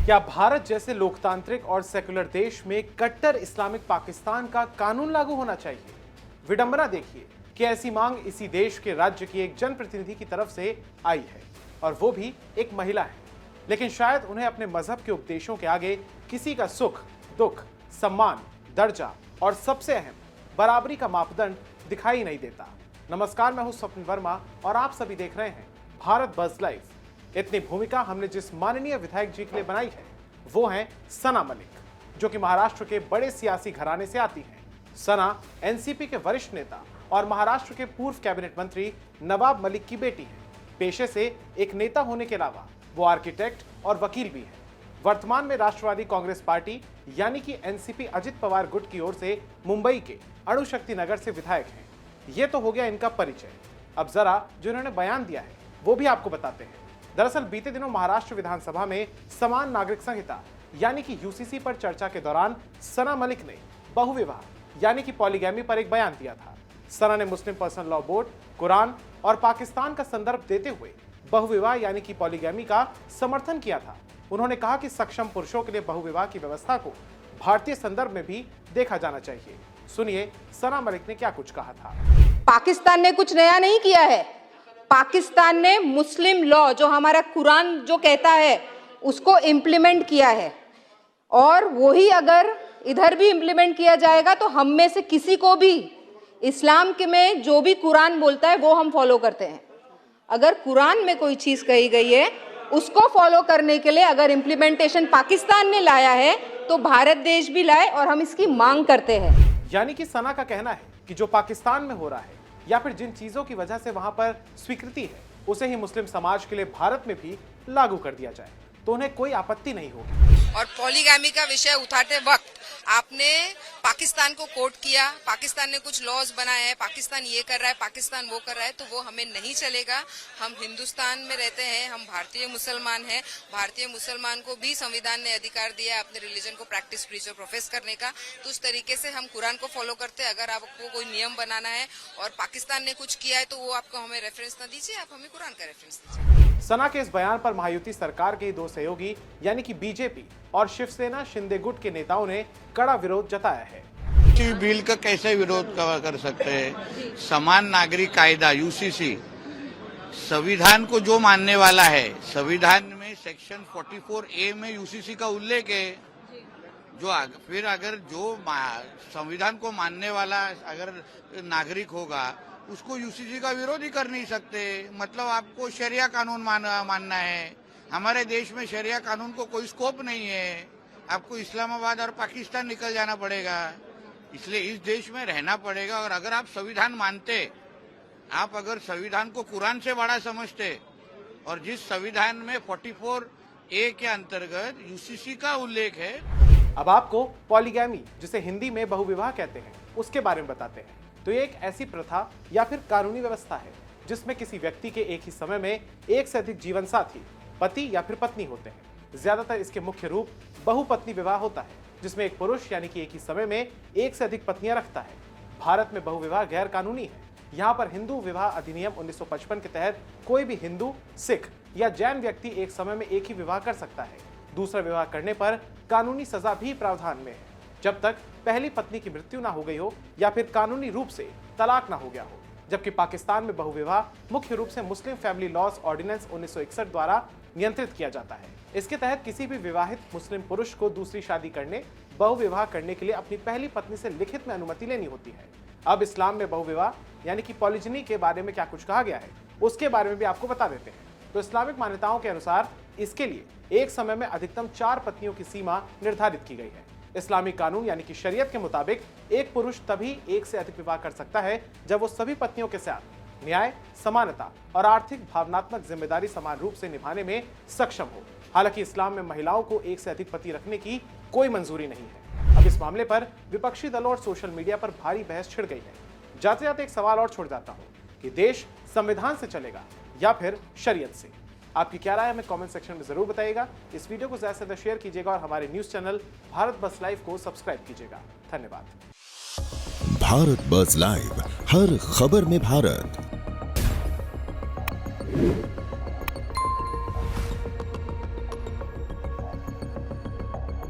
क्या भारत जैसे लोकतांत्रिक और सेकुलर देश में कट्टर इस्लामिक पाकिस्तान का कानून लागू होना चाहिए? विडंबना देखिए कि ऐसी मांग इसी देश के राज्य की एक जनप्रतिनिधि की तरफ से आई है, और वो भी एक महिला है। लेकिन शायद उन्हें अपने मजहब के उपदेशों के आगे किसी का सुख, दुख, सम्मान, दर्जा और सबसे अहम बराबरी का मापदंड दिखाई नहीं देता। नमस्कार, मैं हूं स्वप्न वर्मा और आप सभी देख रहे हैं भारत बज़ लाइव। इतनी भूमिका हमने जिस माननीय विधायक जी के लिए बनाई है वो हैं सना मलिक, जो कि महाराष्ट्र के बड़े सियासी घराने से आती हैं। सना एनसीपी के वरिष्ठ नेता और महाराष्ट्र के पूर्व कैबिनेट मंत्री नवाब मलिक की बेटी हैं। पेशे से एक नेता होने के अलावा वो आर्किटेक्ट और वकील भी हैं। वर्तमान में राष्ट्रवादी कांग्रेस पार्टी यानी कि एनसीपी अजित पवार गुट की ओर से मुंबई के अणुशक्ति नगर से विधायक हैं। ये तो हो गया इनका परिचय। अब जरा जो इन्होंने बयान दिया है वो भी आपको बताते हैं। दरअसल बीते दिनों महाराष्ट्र विधानसभा में समान नागरिक संहिता यानी कि यूसीसी पर चर्चा के दौरान सना मलिक ने बहुविवाह यानी कि पॉलीगैमी पर एक बयान दिया था। सना ने मुस्लिम पर्सनल लॉ बोर्ड, कुरान और पाकिस्तान का संदर्भ देते हुए बहुविवाह यानी कि पॉलीगैमी का समर्थन किया था। उन्होंने कहा कि सक्षम पुरुषों के लिए बहुविवाह की व्यवस्था को भारतीय संदर्भ में भी देखा जाना चाहिए। सुनिए सना मलिक ने क्या कुछ कहा था। पाकिस्तान ने कुछ नया नहीं किया है। पाकिस्तान ने मुस्लिम लॉ, जो हमारा कुरान जो कहता है, उसको इम्प्लीमेंट किया है, और वही अगर इधर भी इम्प्लीमेंट किया जाएगा तो हम में से किसी को भी इस्लाम के में जो भी कुरान बोलता है वो हम फॉलो करते हैं। अगर कुरान में कोई चीज़ कही गई है उसको फॉलो करने के लिए अगर इम्प्लीमेंटेशन पाकिस्तान ने लाया है तो भारत देश भी लाए, और हम इसकी मांग करते हैं। यानी कि सना का कहना है कि जो पाकिस्तान में हो रहा है या फिर जिन चीजों की वजह से वहां पर स्वीकृति है उसे ही मुस्लिम समाज के लिए भारत में भी लागू कर दिया जाए तो उन्हें कोई आपत्ति नहीं होगी। और पॉलीगैमी का विषय उठाते वक्त आपने पाकिस्तान को कोट किया। पाकिस्तान ने कुछ लॉज बनाए हैं, पाकिस्तान ये कर रहा है, पाकिस्तान वो कर रहा है, तो वो हमें नहीं चलेगा। हम हिंदुस्तान में रहते हैं, हम भारतीय मुसलमान हैं। भारतीय मुसलमान को भी संविधान ने अधिकार दिया है अपने रिलीजन को प्रैक्टिस, प्रीच और प्रोफेस करने का। तो उस तरीके से हम कुरान को फॉलो करते हैं। अगर आपको कोई नियम बनाना है और पाकिस्तान ने कुछ किया है तो वो आपको हमें रेफरेंस न दीजिए, आप हमें कुरान का रेफरेंस दीजिए। सना के इस बयान पर महायुति सरकार के दो सहयोगी यानी कि बीजेपी और शिवसेना शिंदे गुट के नेताओं ने कड़ा विरोध जताया है। बिल का कैसे विरोध कर सकते हैं? समान नागरिक कायदा यूसीसी संविधान को जो मानने वाला है, संविधान में सेक्शन 44A में यूसीसी का उल्लेख है। जो फिर अगर जो संविधान को मानने वाला अगर नागरिक होगा उसको यूसीसी का विरोध ही कर नहीं सकते। मतलब आपको शरिया कानून मानना है। हमारे देश में शरिया कानून को कोई स्कोप नहीं है। आपको इस्लामाबाद और पाकिस्तान निकल जाना पड़ेगा, इसलिए इस देश में रहना पड़ेगा। और अगर आप संविधान मानते, आप अगर संविधान को कुरान से बड़ा समझते, और जिस संविधान में 44A के अंतर्गत यूसीसी का उल्लेख है। अब आपको पॉलीगैमी, जिसे हिंदी में बहुविवाह कहते हैं, उसके बारे में बताते हैं। तो ये एक ऐसी प्रथा या फिर कानूनी व्यवस्था है जिसमें किसी व्यक्ति के एक ही समय में एक से अधिक जीवन साथी, पति या फिर पत्नी होते हैं। ज्यादातर इसके मुख्य रूप बहुपत्नी विवाह होता है, जिसमें एक पुरुष यानी कि एक ही समय में एक से अधिक पत्नियां रखता है। भारत में बहुविवाह गैर कानूनी है। यहाँ पर हिंदू विवाह अधिनियम 1955 के तहत कोई भी हिंदू, सिख या जैन व्यक्ति एक समय में एक ही विवाह कर सकता है। दूसरा विवाह करने पर कानूनी सजा भी प्रावधान में है, जब तक पहली पत्नी की मृत्यु ना हो गई हो या फिर कानूनी रूप से तलाक ना हो गया हो। जबकि पाकिस्तान में बहुविवाह मुख्य रूप से मुस्लिम फैमिली लॉज ऑर्डिनेंस 1961 द्वारा नियंत्रित किया जाता है। इसके तहत किसी भी विवाहित मुस्लिम पुरुष को दूसरी शादी करने, बहुविवाह करने के लिए अपनी पहली पत्नी से लिखित में अनुमति लेनी होती है। अब इस्लाम में बहुविवाह यानी कि पॉलीजिनी के बारे में क्या कुछ कहा गया है उसके बारे में भी आपको बता देते हैं। तो इस्लामिक मान्यताओं के अनुसार इसके लिए एक समय में अधिकतम 4 पत्नियों की सीमा निर्धारित की गई है। इस्लामी कानून यानी कि शरीयत के मुताबिक एक पुरुष तभी एक से अधिक विवाह कर सकता है जब वो सभी पत्नियों के साथ न्याय, समानता और आर्थिक भावनात्मक जिम्मेदारी समान रूप से निभाने में सक्षम हो। हालांकि इस्लाम में महिलाओं को एक से अधिक पति रखने की कोई मंजूरी नहीं है। अब इस मामले पर विपक्षी दलों और सोशल मीडिया पर भारी बहस छिड़ गई है। जाते जाते एक सवाल और छोड़ जाता हूँ कि देश संविधान से चलेगा या फिर शरीयत से? आपकी क्या राय हमें कमेंट सेक्शन में जरूर बताइएगा। इस वीडियो को ज्यादा से ज्यादा शेयर कीजिएगा और हमारे news channel Bharat buzz live को सब्सक्राइब कीजिएगा। धन्यवाद। भारत बज़ लाइव, हर खबर में भारत।